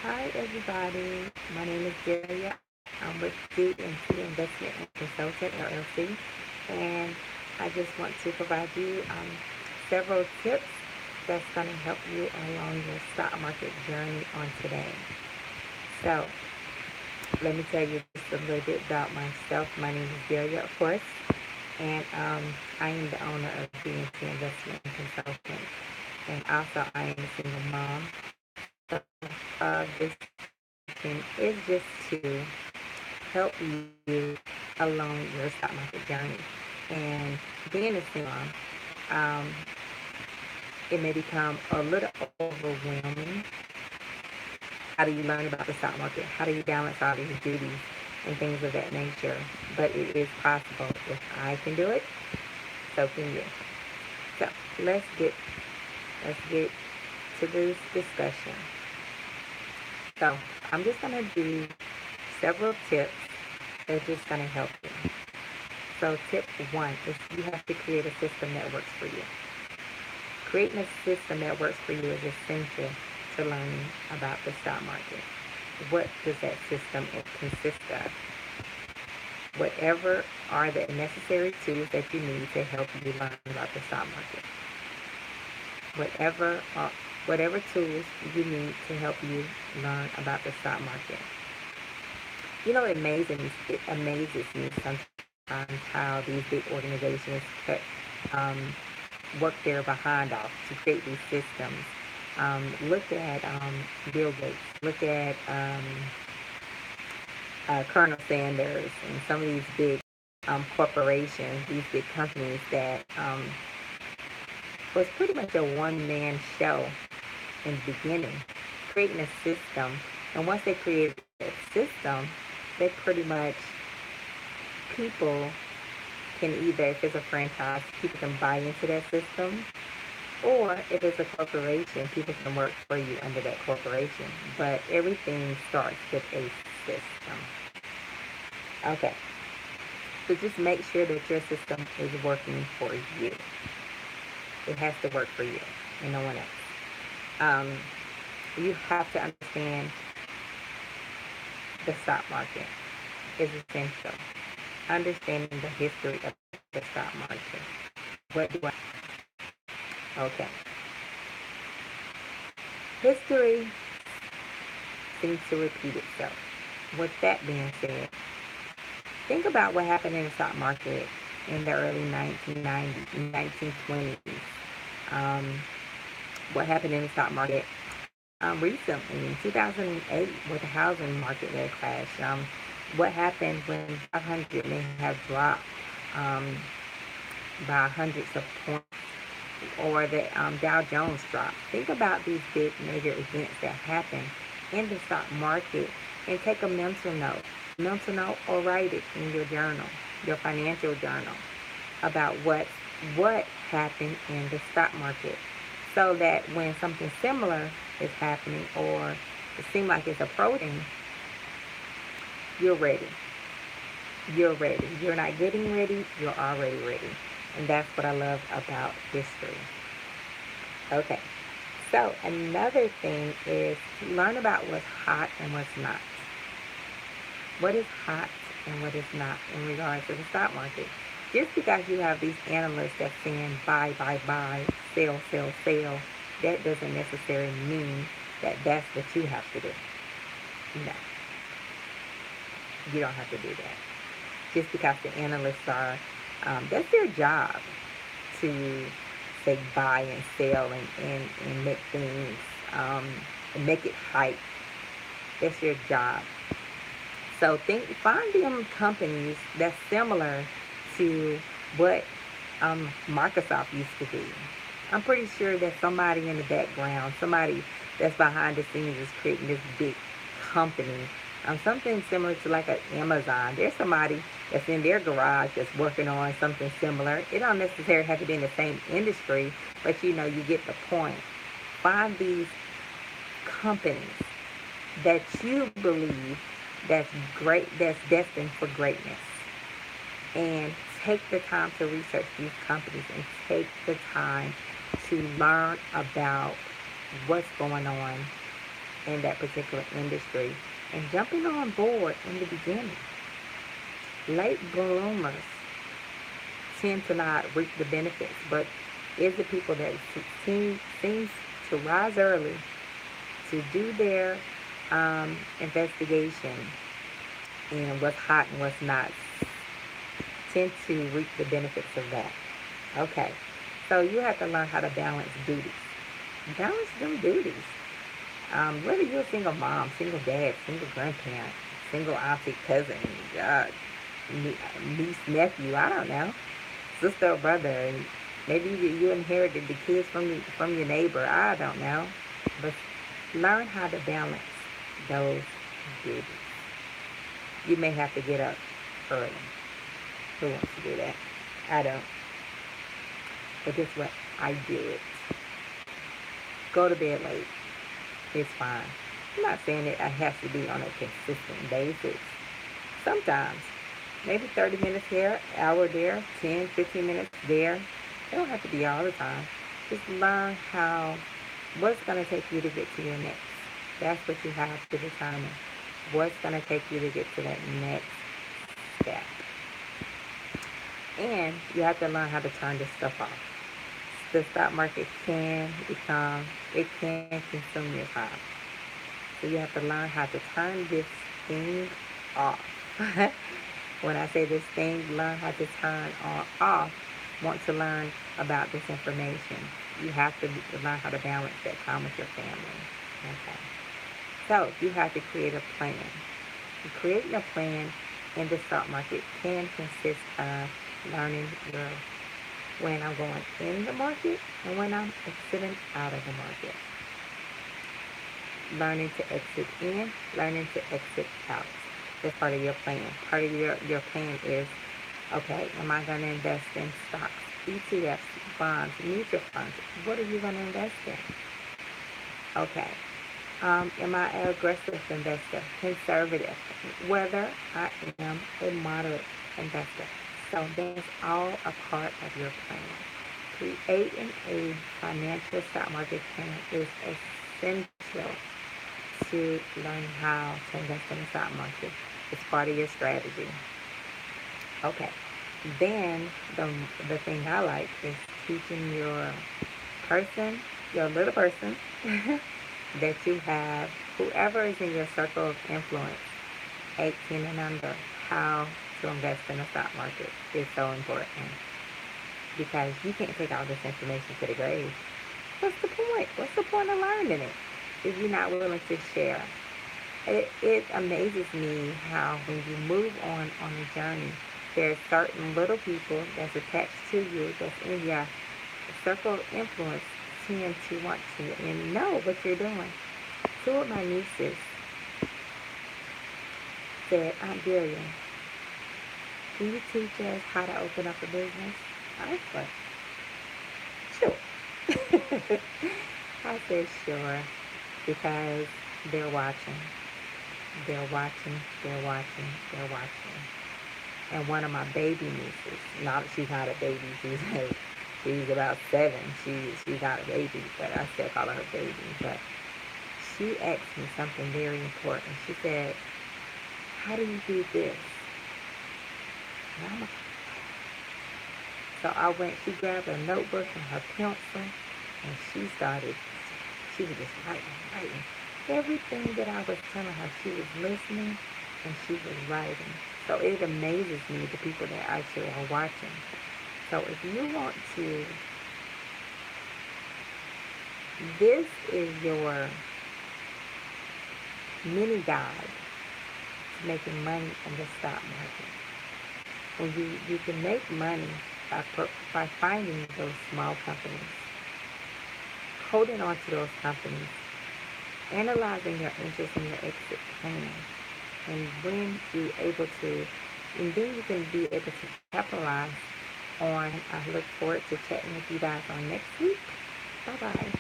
Hi everybody, my name is Delia. I'm with Deep into Investment and Consultant LLC, and I just want to provide you several tips that's going to help you along your stock market journey on today. So let me tell you just a little bit about myself. My name is Delia, of course, and I am the owner of DNT Investment and Consultant, and also I am a single mom. So this is just to help you along your stock market journey. And being a single mom, um, it may become a little overwhelming. How do you learn about the stock market? How do you balance all these duties and things of that nature? But it is possible. If I can do it, so can you. So let's get let's get to this discussion. So I'm just gonna do several tips that's just gonna help you. So tip one is you have to create a system that works for you. Creating a system that works for you is essential to learning about the stock market. What does that system consist of? Whatever are the necessary tools that you need to help you learn about the stock market. Whatever whatever tools you need to help you learn about the stock market. You know, it amazes me sometimes how these big organizations um, work their behind off to create these systems. Look at Bill Gates. Look at Colonel Sanders and some of these big corporations, these big companies that was pretty much a one-man show in the beginning, creating a system. And once they created that system, they pretty much people can either, if it's a franchise, people can buy into that system, or if it's a corporation, people can work for you under that corporation. But everything starts with a system. Okay, so just make sure that your system is working for you. It has to work for you and no one else. Um, you have to understand the stock market is essential. Understanding the history of the stock market. What do I? Okay. History seems to repeat itself. With that being said, think about what happened in the stock market in the early 1990s, 1920s. Um, what happened in the stock market recently in 2008 with the housing market that crashed. What happened when 500 may have dropped um, by hundreds of points, or the Dow Jones dropped. Think about these big major events that happen in the stock market and take a mental note, or write it in your journal, your financial journal, about what happened in the stock market, so that when something similar is happening or it seems like it's approaching, you're ready. You're ready. You're not getting ready, you're already ready. And that's what I love about history. Okay, so another thing is to learn about what's hot and what's not. What is hot and what is not in regards to the stock market. Just because you have these analysts that saying buy, sell, that doesn't necessarily mean that that's what you have to do. No, you don't have to do that. Just because the analysts are, that's their job to say buy and sell and make things, um, and make it hype. That's your job. So find them companies that's similar to what Microsoft used to be. I'm pretty sure that somebody in the background, somebody that's behind the scenes is creating this big company. Something similar to like an Amazon. There's somebody that's in their garage that's working on something similar. It don't necessarily have to be in the same industry, but you get the point. Find these companies that you believe that's great, that's destined for greatness, and take the time to research these companies and take the time to learn about what's going on in that particular industry and jumping on board in the beginning. Late bloomers tend to not reap the benefits, but it's the people that seems to rise early to do their investigation and what's hot and what's not tend to reap the benefits of that. Okay, so you have to learn how to balance duties. Balance them duties. Whether you're a single mom, single dad, single grandparent, single auntie, cousin, uh, niece, nephew, I don't know, sister or brother, and maybe you inherited the kids from your neighbor, I don't know. But learn how to balance those duties. You may have to get up early. Who wants to do that? I don't. But guess what? I do it. Go to bed late. It's fine. I'm not saying it has to be on a consistent basis. Sometimes, maybe 30 minutes here, hour there, 10, 15 minutes there. It don't have to be all the time. Just learn what's going to take you to get to your next. That's what you have to determine. What's going to take you to get to that next step. And you have to learn how to turn this stuff off. The stock market can consume your time. So you have to learn how to turn this thing off. When I say this thing, learn how to turn off. Want to learn about this information. You have to learn how to balance that time with your family. Okay. So you have to create a plan. Creating a plan in the stock market can consist of learning when I'm going in the market and when I'm exiting out of the market. Learning to exit in, learning to exit out. That's part of your plan. Part of your plan is, okay, am I going to invest in stocks, ETFs, bonds, mutual funds? What are you going to invest in? Okay. Am I an aggressive investor, conservative? Whether I am a moderate investor. So that's all a part of your plan. Creating a financial stock market plan is essential to learn how to invest in the stock market. It's part of your strategy. Okay. Then the thing I like is teaching your little person that you have, whoever is in your circle of influence, 18 and under, how to invest in the stock market is so important, because you can't take all this information to the grave. What's the point? What's the point of learning it if you're not willing to share? It amazes me how when you move on a journey, there are certain little people that's attached to you, that's in your circle of influence, tend to want to and know what you're doing. Two of my nieces said, Aunt Delia, can you teach us how to open up a business? I was like, sure. I said sure, because they're watching. They're watching, they're watching, they're watching. And one of my baby nieces, she's not a baby, she's about 7. She's not a baby, but I still call her a baby. But she asked me something very important. She said, how do you do this? And she grabbed a notebook and her pencil, and she was just writing. Everything that I was telling her, she was listening and she was writing. So it amazes me, the people that actually are watching. So if you want to, this is your mini guide to making money in the stock market. When you can make money by finding those small companies, holding on to those companies, analyzing your interest in your exit plan, and when you're able to, and then you can be able to capitalize on. I look forward to chatting with you guys on next week. Bye bye.